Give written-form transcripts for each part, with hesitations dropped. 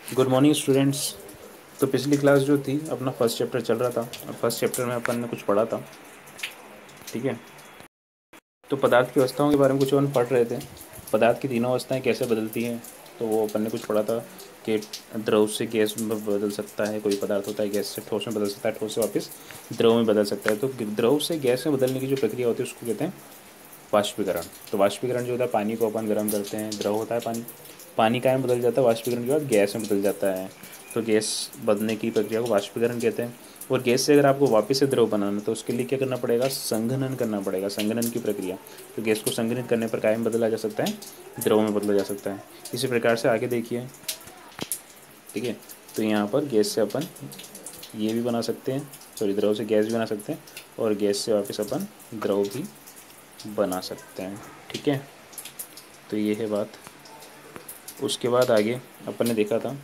Good morning students. तो पिछली class जो थी अपना फर्स्ट चैप्टर चल रहा था और फर्स्ट चैप्टर में अपन ने कुछ पढ़ा था। ठीक है, तो पदार्थ की अवस्थाओं के बारे में कुछ अपन पढ़ रहे थे। पदार्थ की तीनों अवस्थाएं कैसे बदलती हैं, तो वो अपन ने कुछ पढ़ा था कि द्रव से गैस में बदल सकता है, कोई पदार्थ होता है गैस से ठोस में बदल सकता है, ठोस से वापस द्रव में बदल सकता है। तो द्रव से गैस में बदलने की जो प्रक्रिया होती है उसको कहते हैं वाष्पीकरण। तो वाष्पीकरण जो होता है, पानी को अपन गर्म करते हैं, द्रव होता है पानी, पानी का में बदल जाता है, वाष्पीकरण के बाद गैस में बदल जाता है। तो गैस बनने की प्रक्रिया को वाष्पीकरण कहते हैं। और गैस से अगर आपको वापस से द्रव बनाना है तो उसके लिए क्या करना पड़ेगा, संघनन करना पड़ेगा, संघनन की प्रक्रिया। तो गैस को संघनित करने पर काय में बदला जा सकता है, द्रव में बदला जा सकता है। इसी प्रकार से आगे देखिए। ठीक है, तो यहाँ पर गैस से अपन ये भी बना सकते हैं, सॉरी द्रव से गैस भी बना सकते हैं और गैस से वापस अपन द्रव भी बना सकते हैं। ठीक है, तो ये है बात। उसके बाद आगे अपन ने देखा था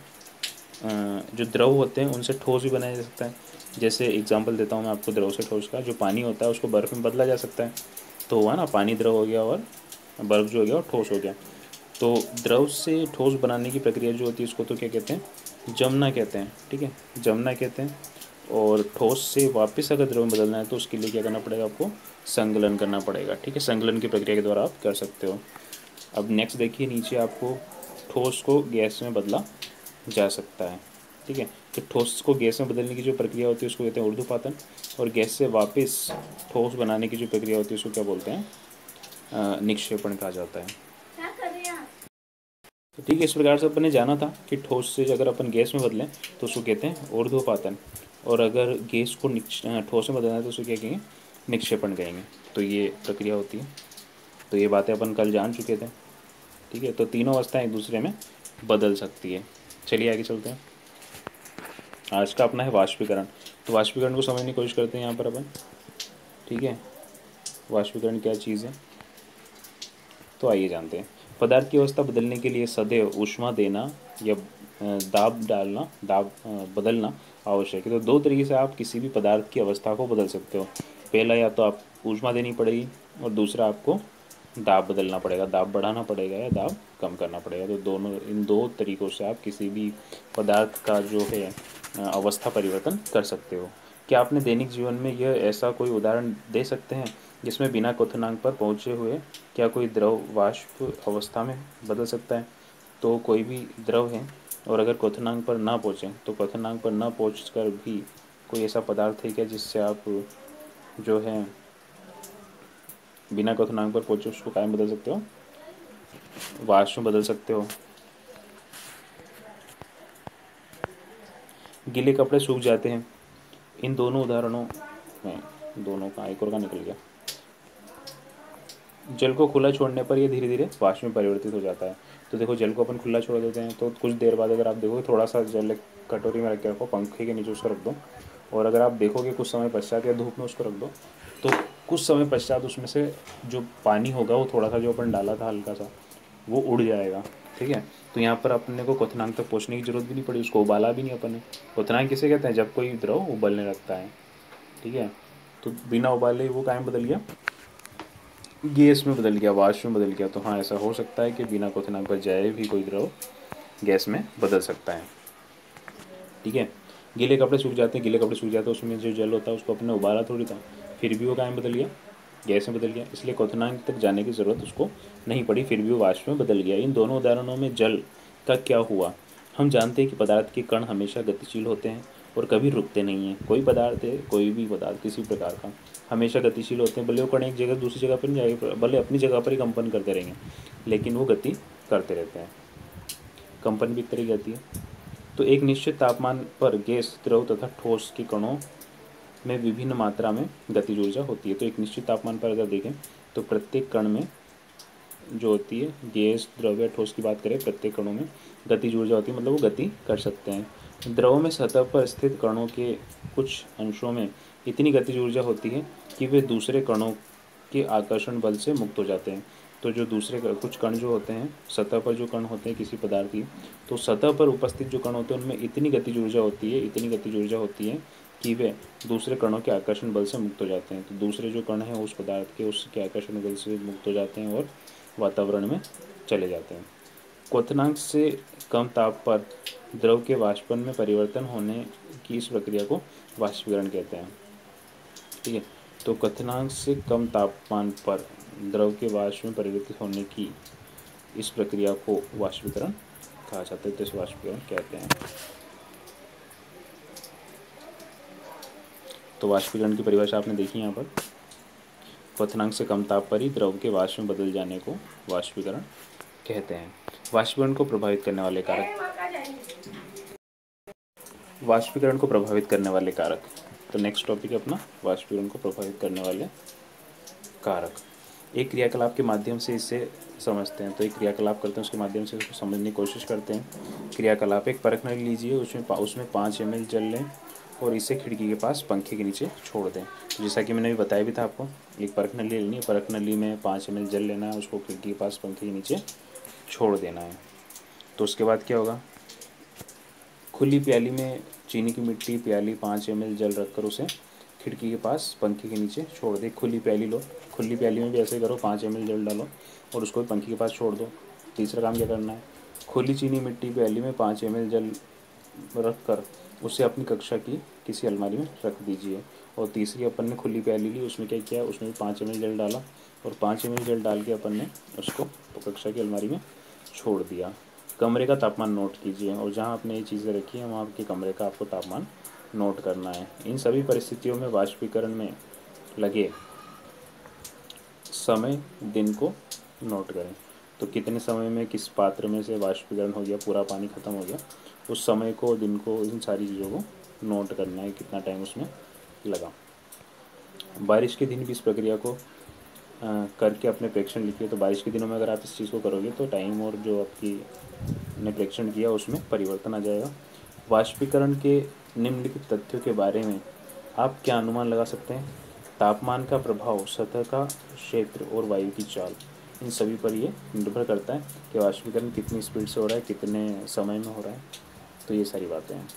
जो द्रव होते हैं उनसे ठोस भी बनाया जा सकता है। जैसे एग्जांपल देता हूँ मैं आपको द्रव से ठोस का। जो पानी होता है उसको बर्फ़ में बदला जा सकता है। तो हुआ ना, पानी द्रव हो गया और बर्फ़ जो हो गया और ठोस हो गया। तो द्रव से ठोस बनाने की प्रक्रिया जो होती है उसको तो क्या कहते हैं, जमना कहते हैं। ठीक है, जमना कहते हैं। और ठोस से वापस अगर द्रव में बदलना है तो उसके लिए क्या करना पड़ेगा, आपको संकलन करना पड़ेगा। ठीक है, संकलन की प्रक्रिया के द्वारा आप कर सकते हो। अब नेक्स्ट देखिए, नीचे आपको ठोस को गैस में बदला जा सकता है। ठीक है, तो ठोस को गैस में बदलने की जो प्रक्रिया होती है उसको कहते हैं ऊर्ध्वपातन। और गैस से वापस ठोस बनाने की जो प्रक्रिया होती है उसको क्या बोलते हैं, निक्षेपण कहा जाता है। तो ठीक है, इस प्रकार से अपन ने जाना था कि ठोस से अगर अपन गैस में बदलें तो उसको कहते हैं ऊर्ध्वपातन, और अगर गैस को ठोस में बदलना है तो उसको क्या कहेंगे, निक्षेपण कहेंगे। तो ये प्रक्रिया होती है। तो ये बातें अपन कल जान चुके थे। ठीक है, तो तीनों अवस्थाएं एक दूसरे में बदल सकती है। चलिए आगे चलते हैं। आज का अपना है वाष्पीकरण। तो वाष्पीकरण को समझने की कोशिश करते हैं यहाँ पर अपन। ठीक है, वाष्पीकरण क्या चीज़ है, तो आइए जानते हैं। पदार्थ की अवस्था बदलने के लिए सदैव ऊष्मा देना या दाब डालना, बदलना आवश्यक है। तो दो तरीके से आप किसी भी पदार्थ की अवस्था को बदल सकते हो। पहला, या तो आप ऊष्मा देनी पड़ेगी और दूसरा आपको दाब बदलना पड़ेगा, दाब बढ़ाना पड़ेगा या दाब कम करना पड़ेगा। तो दोनों, इन दो तरीक़ों से आप किसी भी पदार्थ का जो है अवस्था परिवर्तन कर सकते हो। क्या आपने दैनिक जीवन में यह ऐसा कोई उदाहरण दे सकते हैं जिसमें बिना क्वथनांक पर पहुँचे हुए क्या कोई द्रव वाष्प अवस्था में बदल सकता है? तो कोई भी द्रव है और अगर क्वथनांक पर ना पहुँचे, तो क्वथनांक पर ना पहुँच कर भी कोई ऐसा पदार्थ है क्या जिससे आप जो है बिना क्वथनांक पर पहुँचे उसको काय में बदल सकते हो, वाष्प में बदल सकते हो। गीले कपड़े सूख जाते हैं। इन दोनों उदाहरणों में, दोनों का एक और का निकल गया। जल को खुला छोड़ने पर यह धीरे धीरे वाष्प में परिवर्तित हो जाता है। तो देखो, जल को अपन खुला छोड़ देते हैं तो कुछ देर बाद अगर आप देखोगे, थोड़ा सा जल एक कटोरी में रख के रखो, पंखे के नीचे उसको रख दो, और अगर आप देखोगे कुछ समय पश्चात या धूप में उसको रख दो, तो कुछ समय पश्चात उसमें से जो पानी होगा वो थोड़ा सा जो अपन डाला था हल्का सा, वो उड़ जाएगा। ठीक है, तो यहाँ पर अपने को क्वथनांक तक पहुँचने की जरूरत भी नहीं पड़ी, उसको उबाला भी नहीं अपन ने। क्वथनांक किसे कहते हैं, जब कोई द्रव उबलने लगता है। ठीक है, तो बिना उबाले वो कायम बदल गया, गैस में बदल गया, वाष्प में बदल गया। तो हाँ, ऐसा हो सकता है कि बिना क्वथनांक पर जाए भी कोई द्रव गैस में बदल सकता है। ठीक है, गीले कपड़े सूख जाते हैं, गीले कपड़े सूख जाते हैं, उसमें जो जल होता है उसको अपने उबाला थोड़ी था, फिर भी वो कायम बदल गया, गैस में बदल गया। इसलिए क्वथनांक तक जाने की ज़रूरत उसको नहीं पड़ी, फिर भी वो वाष्प में बदल गया। इन दोनों उदाहरणों में जल का क्या हुआ? हम जानते हैं कि पदार्थ के कण हमेशा गतिशील होते हैं और कभी रुकते नहीं हैं। कोई पदार्थ है, कोई भी पदार्थ किसी प्रकार का, हमेशा गतिशील होते हैं। भले वो कण एक जगह दूसरी जगह पर नहीं जाएगा, भले अपनी जगह पर ही कंपन करते रहेंगे, लेकिन वो गति करते रहते हैं। कंपन भी एक तरह की गति है। तो एक निश्चित तापमान पर गैस, द्रव तथा ठोस के कणों में विभिन्न मात्रा में गतिज ऊर्जा होती है। तो एक निश्चित तापमान पर अगर देखें तो प्रत्येक कण में जो होती है, गैस, द्रव या ठोस की बात करें, प्रत्येक कणों में गतिज ऊर्जा होती है, मतलब वो गति कर सकते हैं। द्रव में सतह पर स्थित कणों के कुछ अंशों में इतनी गतिज ऊर्जा होती है कि वे दूसरे कणों के आकर्षण बल से मुक्त हो जाते हैं। तो जो दूसरे कुछ कण जो होते हैं, सतह पर जो कण होते हैं किसी पदार्थ की, तो सतह पर उपस्थित जो कण होते हैं उनमें इतनी गतिज ऊर्जा होती है, इतनी गतिज ऊर्जा होती है कि वे दूसरे कणों के आकर्षण बल से मुक्त हो जाते हैं। तो दूसरे जो कण हैं उस पदार्थ के, उसके आकर्षण बल से मुक्त हो जाते हैं और वातावरण में चले जाते हैं। क्वथनांक से कम ताप पर द्रव के वाष्पन में परिवर्तन होने की इस प्रक्रिया को वाष्पीकरण कहते हैं। ठीक है, तो क्वथनांक से कम तापमान पर द्रव के वाष्प में परिवर्तित होने की इस प्रक्रिया को वाष्पीकरण कहा जाता है, तो इसे वाष्पीकरण कहते हैं। तो वाष्पीकरण की परिभाषा आपने देखी यहाँ पर, क्वथनांक से कम ताप पर ही द्रव के वाष्प में बदल जाने को वाष्पीकरण कहते हैं। वाष्पीकरण को प्रभावित करने वाले कारक, वाष्पीकरण को प्रभावित करने वाले कारक, तो नेक्स्ट टॉपिक है अपना वाष्पीकरण को प्रभावित करने वाले कारक। एक क्रियाकलाप के माध्यम से इसे समझते हैं, तो एक क्रियाकलाप करते हैं उसके माध्यम से उसको समझने की कोशिश करते हैं। क्रियाकलाप, एक परख नली लीजिए, उसमें 5 ml जल लें और इसे खिड़की के पास पंखे के नीचे छोड़ दें। तो जैसा कि मैंने अभी बताया भी था आपको, एक परख नली लेनी है, परख नली में 5 ml जल लेना है, उसको खिड़की के पास पंखे के नीचे छोड़ देना है। तो उसके बाद क्या होगा, खुली प्याली में चीनी की मिट्टी प्याली 5 ml जल रखकर उसे खिड़की के पास पंखे के नीचे छोड़ दे। खुली प्याली लो, खुली प्याली में भी ऐसे करो, 5 ml जल डालो और उसको पंखे के पास छोड़ दो। तीसरा काम क्या करना है, खुली चीनी मिट्टी प्याली में 5 ml जल रख कर उसे अपनी कक्षा की किसी अलमारी में रख दीजिए। और तीसरी अपन ने खुली प्याली ली, उसमें क्या किया, उसमें भी 5 ml जल डाला और 5 ml जल डाल के अपन ने उसको कक्षा की अलमारी में छोड़ दिया। कमरे का तापमान नोट कीजिए, और जहाँ आपने ये चीज़ें रखी हैं वहाँ के कमरे का आपको तापमान नोट करना है। इन सभी परिस्थितियों में वाष्पीकरण में लगे समय दिन को नोट करें। तो कितने समय में किस पात्र में से वाष्पीकरण हो गया, पूरा पानी ख़त्म हो गया, उस समय को, दिन को, इन सारी चीज़ों को नोट करना है, कितना टाइम उसमें लगा। बारिश के दिन भी इस प्रक्रिया को करके अपने प्रेक्षण लिखिए। तो बारिश के दिनों में अगर आप इस चीज़ को करोगे तो टाइम और जो आपकी ने प्रेक्षण किया उसमें परिवर्तन आ जाएगा। वाष्पीकरण के निम्नलिखित तथ्यों के बारे में आप क्या अनुमान लगा सकते हैं। तापमान का प्रभाव, सतह का क्षेत्र और वायु की चाल, इन सभी पर ये निर्भर करता है कि वाष्पीकरण कितनी स्पीड से हो रहा है, कितने समय में हो रहा है। तो ये सारी बातें हैं।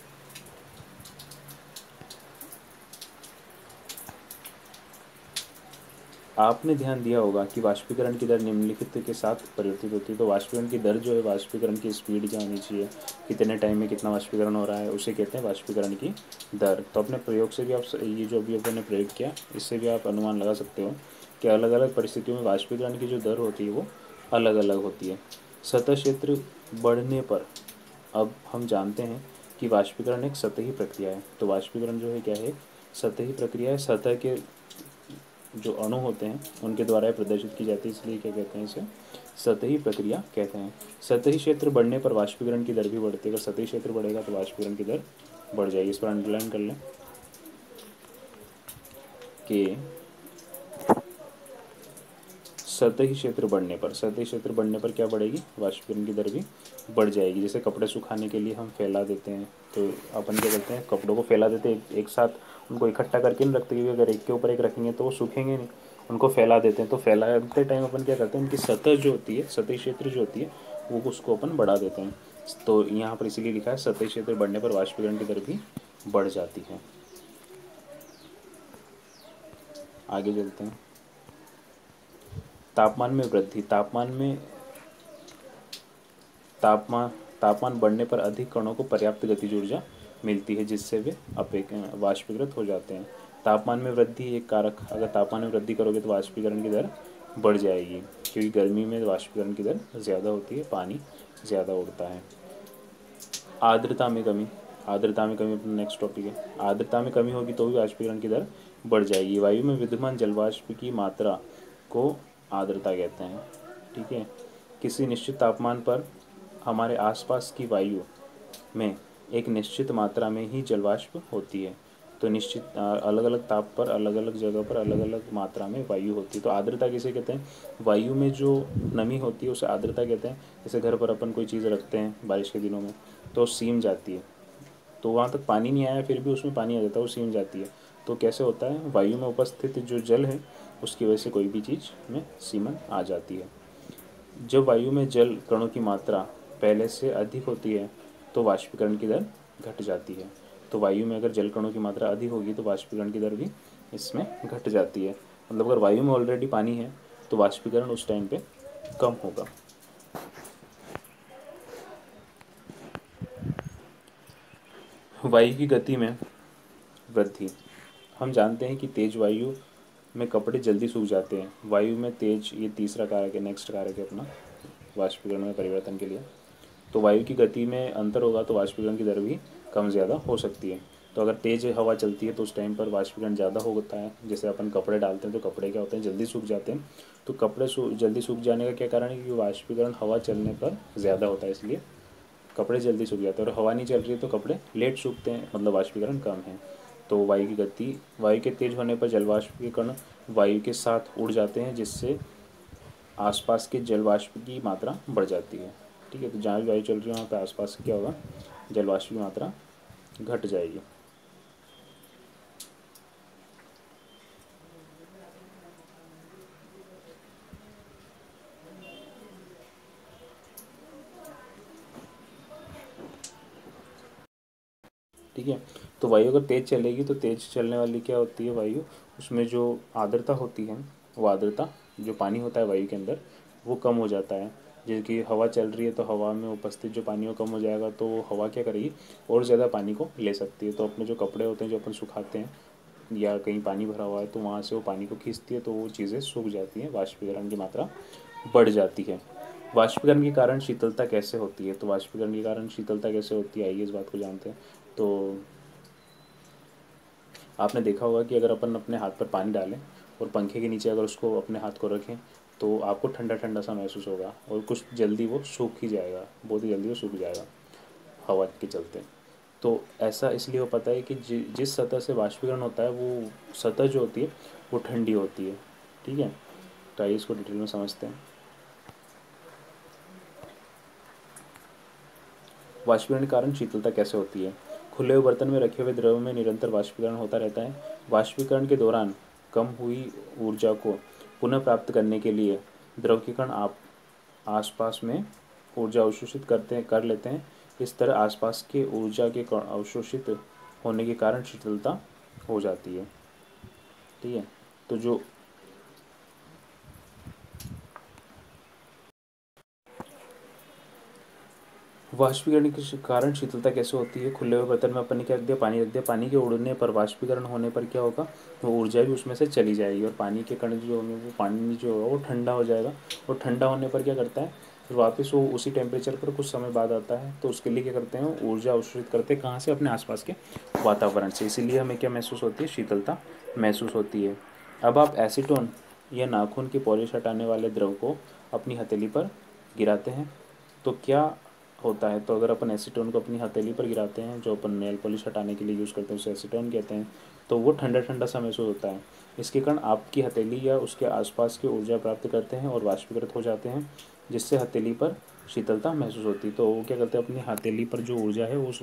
आपने ध्यान दिया होगा कि वाष्पीकरण की दर निम्नलिखित के साथ परिवर्तित होती है। तो वाष्पीकरण की दर जो है, वाष्पीकरण की स्पीड क्या होनी चाहिए, कितने टाइम में कितना वाष्पीकरण हो रहा है, उसे कहते हैं वाष्पीकरण की दर। तो अपने प्रयोग से भी आप ये जो अभी अपने प्रयोग किया, इससे भी आप अनुमान लगा सकते हो कि अलग अलग परिस्थितियों में वाष्पीकरण की जो दर होती है वो अलग अलग होती है। सतह क्षेत्र बढ़ने पर अब हम जानते हैं कि वाष्पीकरण एक सतही प्रक्रिया है। तो वाष्पीकरण जो है क्या है, सतही प्रक्रिया है। सतह के जो अणु होते हैं उनके द्वारा प्रदर्शित की जाती है, इसलिए क्या कहते हैं, इसे सतही प्रक्रिया कहते हैं। सतही क्षेत्र बढ़ने पर वाष्पीकरण की दर भी बढ़ती है। अगर सतही क्षेत्र बढ़ेगा तो वाष्पीकरण की दर बढ़ जाएगी। इस पर अंडरलाइन कर लें कि सतही क्षेत्र बढ़ने पर क्या बढ़ेगी, वाष्पीकरण की दर भी बढ़ जाएगी। जैसे कपड़े सुखाने के लिए हम फैला देते हैं, तो अपन क्या करते हैं, कपड़ों को फैला देते हैं, एक साथ उनको इकट्ठा करके नहीं रखते, क्योंकि अगर एक के ऊपर एक रखेंगे तो वो सूखेंगे नहीं, उनको फैला देते हैं। तो फैलाते टाइम अपन क्या करते हैं, उनकी सतह जो होती है, सतही क्षेत्र जो होती है, वो उसको अपन बढ़ा देते हैं। तो यहाँ पर इसीलिए लिखा है सतही क्षेत्र बढ़ने पर वाष्पीकरण की दर भी बढ़ जाती है। आगे चलते हैं। तापमान में वृद्धि, तापमान तापमान बढ़ने पर अधिक कणों को पर्याप्त गतिज ऊर्जा मिलती है, जिससे वे वाष्पीकृत हो जाते हैं। तापमान में वृद्धि एक कारक, अगर तापमान में वृद्धि करोगे तो वाष्पीकरण की दर बढ़ जाएगी, क्योंकि गर्मी में वाष्पीकरण की दर ज़्यादा होती है, पानी ज़्यादा उड़ता है। आर्द्रता में कमी, अपना नेक्स्ट टॉपिक है। आर्द्रता में कमी होगी तो भी वाष्पीकरण की दर बढ़ जाएगी। वायु में विद्यमान जलवाष्प की मात्रा को आर्द्रता कहते हैं। ठीक है, किसी निश्चित तापमान पर हमारे आसपास की वायु में एक निश्चित मात्रा में ही जलवाष्प होती है। तो निश्चित अलग अलग ताप पर, अलग अलग जगह पर अलग अलग मात्रा में वायु होती है। तो आर्द्रता किसे कहते हैं, वायु में जो नमी होती है उसे आर्द्रता कहते हैं। जैसे घर पर अपन कोई चीज़ रखते हैं बारिश के दिनों में, तो सीम जाती है, तो वहाँ तक पानी नहीं आया फिर भी उसमें पानी आ जाता है, वो सीम जाती है। तो कैसे होता है, वायु में उपस्थित जो जल है उसकी वजह से कोई भी चीज़ में सीमन आ जाती है। जब वायु में जल कणों की मात्रा पहले से अधिक होती है तो वाष्पीकरण की दर घट जाती है। तो वायु में अगर जल कणों की मात्रा अधिक होगी तो वाष्पीकरण की दर भी इसमें घट जाती है। मतलब अगर वायु में ऑलरेडी पानी है तो वाष्पीकरण उस टाइम पे कम होगा। वायु की गति में वृद्धि। हम जानते हैं कि तेज वायु में कपड़े जल्दी सूख जाते हैं। वायु में तेज, ये तीसरा कारक है, नेक्स्ट कारक है अपना वाष्पीकरण में परिवर्तन के लिए। तो वायु की गति में अंतर होगा तो वाष्पीकरण की दर भी कम ज़्यादा हो सकती है। तो अगर तेज़ हवा चलती है तो उस टाइम पर वाष्पीकरण ज़्यादा होता है। जैसे अपन कपड़े डालते हैं तो कपड़े क्या होते हैं, जल्दी सूख जाते हैं। तो कपड़े जल्दी सूख जाने का क्या कारण है, क्योंकि वाष्पीकरण हवा चलने पर ज़्यादा होता है, इसलिए कपड़े जल्दी सूख जाते हैं। और हवा नहीं चल रही है तो कपड़े लेट सूखते हैं, मतलब वाष्पीकरण कम है। तो वायु की गति, वायु के तेज होने पर जलवाष्प के कण वायु के साथ उड़ जाते हैं, जिससे आसपास के जलवाष्प की मात्रा बढ़ जाती है। ठीक है, तो जहाँ भी वायु चल रही है वहाँ पे आसपास क्या होगा, जलवाष्प की मात्रा घट जाएगी। ठीक है, तो वायु अगर तेज चलेगी तो तेज चलने वाली क्या होती है वायु, उसमें जो आर्द्रता होती है, वो आर्द्रता जो पानी होता है वायु के अंदर वो कम हो जाता है। जैसे कि हवा चल रही है तो हवा में उपस्थित जो पानी वो कम हो जाएगा, तो वो हवा क्या करेगी, और ज़्यादा पानी को ले सकती है। तो अपने जो कपड़े होते हैं जो अपन सुखाते हैं या कहीं पानी भरा हुआ है तो वहाँ से वो पानी को खींचती है, तो वो चीज़ें सूख जाती हैं, वाष्पीकरण की मात्रा बढ़ जाती है। वाष्पीकरण के कारण शीतलता कैसे होती है, तो वाष्पीकरण के कारण शीतलता कैसे होती है, आइए इस बात को जानते हैं। तो आपने देखा होगा कि अगर अपन अपने हाथ पर पानी डालें और पंखे के नीचे अगर उसको अपने हाथ को रखें तो आपको ठंडा ठंडा सा महसूस होगा, और कुछ जल्दी वो सूख ही जाएगा, बहुत ही जल्दी वो सूख जाएगा हवा के चलते। तो ऐसा इसलिए हो पाता है कि जिस सतह से वाष्पीकरण होता है वो सतह जो होती है वो ठंडी होती है। ठीक है, तो आइए इसको डिटेल में समझते हैं। वाष्पीकरण के कारण शीतलता कैसे होती है। खुले हुए बर्तन में रखे हुए द्रव में निरंतर वाष्पीकरण होता रहता है। वाष्पीकरण के दौरान कम हुई ऊर्जा को पुनः प्राप्त करने के लिए द्रव के कण आप आसपास में ऊर्जा अवशोषित कर लेते हैं। इस तरह आसपास के ऊर्जा के कण अवशोषित होने के कारण शीतलता हो जाती है। ठीक है, तो जो वाष्पीकरण के कारण शीतलता कैसे होती है। खुले हुए बर्तन में अपन ने क्या रख दिया, पानी रख दिया। पानी के उड़ने पर, वाष्पीकरण होने पर क्या होगा, वो ऊर्जा भी उसमें से चली जाएगी और पानी के कण जो होंगे वो पानी जो होगा वो ठंडा हो जाएगा। और ठंडा होने पर क्या करता है, फिर वापस वो उसी टेम्परेचर पर कुछ समय बाद आता है। तो उसके लिए क्या करते हैं, ऊर्जा अवशोषित करते हैं कहाँ से, अपने आसपास के वातावरण से। इसीलिए हमें क्या महसूस होती है, शीतलता महसूस होती है। अब आप एसीटोन या नाखून की पॉलिश हटाने वाले द्रव को अपनी हथेली पर गिराते हैं तो क्या होता है। तो अगर अपन एसीटोन को अपनी हथेली पर गिराते हैं, जो अपन नेल पॉलिश हटाने के लिए यूज़ करते हैं उसे एसीटोन कहते हैं, तो वो ठंडा ठंडा सा महसूस होता है। इसके कारण आपकी हथेली या उसके आसपास की ऊर्जा प्राप्त करते हैं और वाष्पीकृत हो जाते हैं, जिससे हथेली पर शीतलता महसूस होती है। तो वो क्या करते हैं, अपनी हथेली पर जो ऊर्जा है उस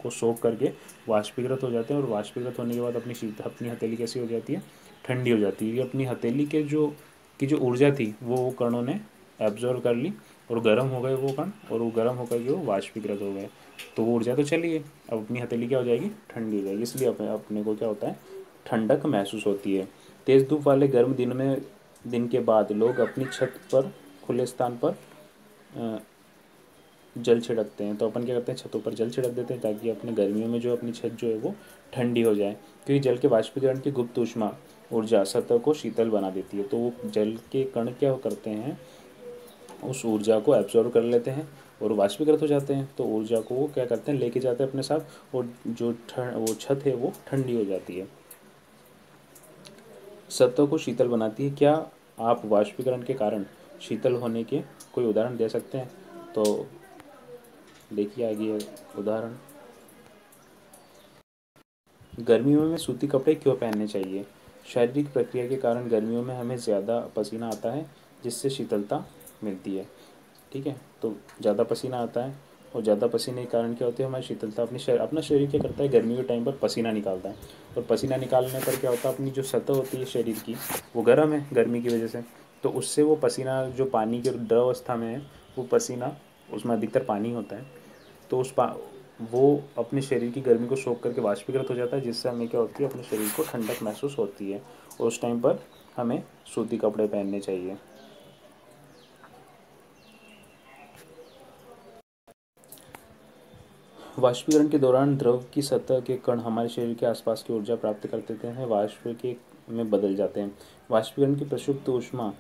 को सोख करके वाष्पीकृत हो जाते हैं, और वाष्पीकृत होने के बाद अपनी हथेली कैसी हो जाती है, ठंडी हो जाती है। ये अपनी हथेली के जो ऊर्जा थी वो कणों ने एब्जॉर्व कर ली और गर्म हो गए वो कण, और वो गर्म होकर के वो वाष्पीकृत हो गए। तो वो ऊर्जा तो चली गई, अब अपनी हथेली क्या हो जाएगी, ठंडी हो जाएगी। इसलिए अपने को क्या होता है, ठंडक महसूस होती है। तेज़ धूप वाले गर्म दिन के बाद लोग अपनी छत पर, खुले स्थान पर जल छिड़कते हैं। तो अपन क्या करते हैं, छतों पर जल छिड़क देते हैं ताकि अपने गर्मियों में जो अपनी छत जो है वो ठंडी हो जाए, क्योंकि जल के वाष्पीकरण की गुप्त ऊष्मा ऊर्जा सतह को शीतल बना देती है। तो वो जल के कण क्या करते हैं, उस ऊर्जा को एब्जॉर्व कर लेते हैं और वाष्पीकृत हो जाते हैं। तो ऊर्जा को वो क्या करते हैं, लेके जाते हैं अपने साथ, और वो छत है वो ठंडी हो जाती है, सतह को शीतल बनाती है। क्या आप वाष्पीकरण के कारण शीतल होने के कोई उदाहरण दे सकते हैं। तो देखिए आगे उदाहरण। गर्मियों में सूती कपड़े क्यों पहनने चाहिए। शारीरिक प्रक्रिया के कारण गर्मियों में हमें ज़्यादा पसीना आता है, जिससे शीतलता मिलती है। ठीक है, तो ज़्यादा पसीना आता है, और ज़्यादा पसीने के कारण क्या होती है, हमारी शीतलता अपना शरीर क्या करता है, गर्मी के टाइम पर पसीना निकालता है। और पसीना निकालने पर क्या होता है, अपनी जो सतह होती है शरीर की वो गर्म है गर्मी की वजह से। तो उससे वो पसीना जो पानी के द्रव अवस्था में है, वो पसीना, उसमें अधिकतर पानी होता है, तो वो अपने शरीर की गर्मी को सोख करके वाष्पीकृत हो जाता है, जिससे हमें क्या होती है, अपने शरीर को ठंडक महसूस होती है। और उस टाइम पर हमें सूती कपड़े पहनने चाहिए। वाष्पीकरण के दौरान द्रव की सतह के कण हमारे शरीर के आसपास की ऊर्जा प्राप्त कर देते हैं, वाष्प के में बदल जाते हैं। वाष्पीकरण की प्रसुप्त ऊष्मा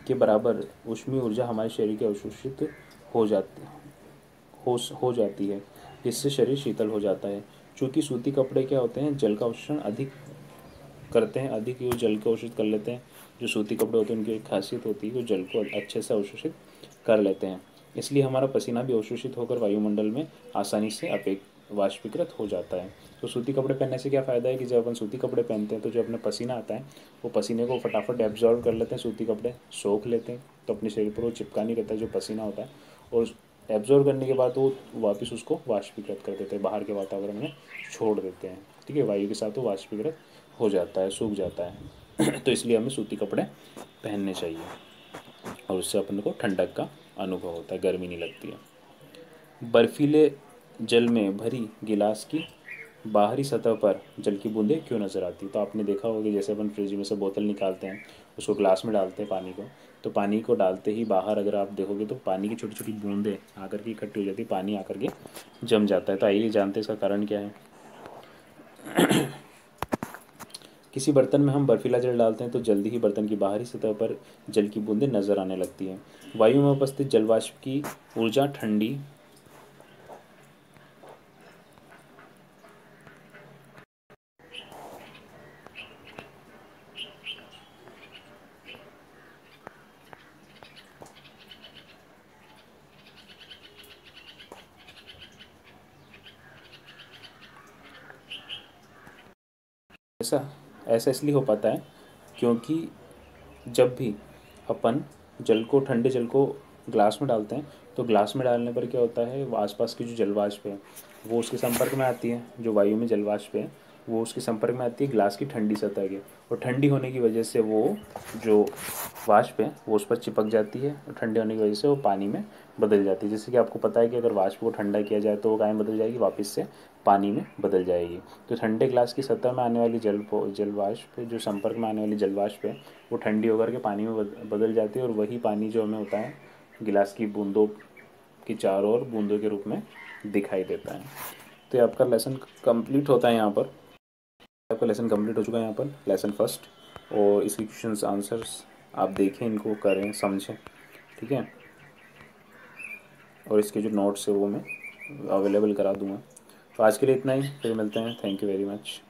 के बराबर ऊष्मीय ऊर्जा हमारे शरीर के अवशोषित हो जाती हो जाती है, जिससे शरीर शीतल हो जाता है। चूँकि सूती कपड़े क्या होते हैं, जल का अवशोषण अधिक करते हैं, अधिक वो जल को अवशोषित कर लेते हैं। जो सूती कपड़े होते हैं उनकी एक खासियत होती है, वो जल को अच्छे से अवशोषित कर लेते हैं। इसलिए हमारा पसीना भी अवशोषित होकर वायुमंडल में आसानी से वाष्पीकृत हो जाता है। तो सूती कपड़े पहनने से क्या फ़ायदा है कि जब अपन सूती कपड़े पहनते हैं तो जो अपना पसीना आता है वो पसीने को फटाफट एब्जॉर्व कर लेते हैं, सूती कपड़े सोख लेते हैं, तो अपने शरीर पर वो चिपका नहीं रहता है जो पसीना होता है, और एब्जॉर्व करने के बाद वो वापस उसको वाष्पीकृत कर देते हैं, बाहर के वातावरण में छोड़ देते हैं। ठीक है, वायु के साथ वो वाष्पीकृत हो जाता है, सूख जाता है। तो इसलिए हमें सूती कपड़े पहनने चाहिए, और उससे अपन को ठंडक का अनुभव होता है, गर्मी नहीं लगती है। बर्फीले जल में भरी गिलास की बाहरी सतह पर जल की बूंदें क्यों नज़र आती? तो आपने देखा होगा कि जैसे अपन फ्रिज में से बोतल निकालते हैं, उसको ग्लास में डालते हैं पानी को, तो पानी को डालते ही बाहर अगर आप देखोगे तो पानी की छोटी छोटी बूंदें आकर के इकट्ठी हो जाती है, पानी आकर के जम जाता है। तो आइए जानते हैं इसका कारण क्या है। किसी बर्तन में हम बर्फीला जल डालते हैं तो जल्दी ही बर्तन की बाहरी सतह पर जल की बूंदें नजर आने लगती हैं। वायु में उपस्थित जलवाष्प की ऊर्जा ठंडी ऐसा ऐसा इसलिए हो पाता है क्योंकि जब भी अपन जल को, ठंडे जल को ग्लास में डालते हैं, तो ग्लास में डालने पर क्या होता है, वो आसपास की जो जलवाष्प है वो उसके संपर्क में आती है, जो वायु में जलवाष्प है वो उसके संपर्क में आती है ग्लास की ठंडी सतह के, और ठंडी होने की वजह से वो जो वाष्प है वो उस पर चिपक जाती है, और ठंडे होने की वजह से वो पानी में बदल जाती है। जैसे कि आपको पता है कि अगर वाष्प को ठंडा किया जाए तो वो काय में बदल जाएगी, वापस से पानी में बदल जाएगी। तो ठंडे ग्लास की सतह में आने वाली जलवाष्प, जो संपर्क में आने वाली जलवाष्प है, वो ठंडी होकर के पानी में बदल जाती है, और वही पानी जो हमें होता है गिलास की बूंदों की चारों ओर बूंदों के रूप में दिखाई देता है। तो ये आपका लेसन कंप्लीट होता है यहाँ पर। आपका लेसन कंप्लीट हो चुका है यहाँ पर, लेसन फर्स्ट। और इसकी क्वेश्चंस आंसर्स आप देखें, इनको करें, समझें। ठीक है, और इसके जो नोट्स है वो मैं अवेलेबल करा दूँगा। तो आज के लिए इतना ही, फिर मिलते हैं। Thank you very much.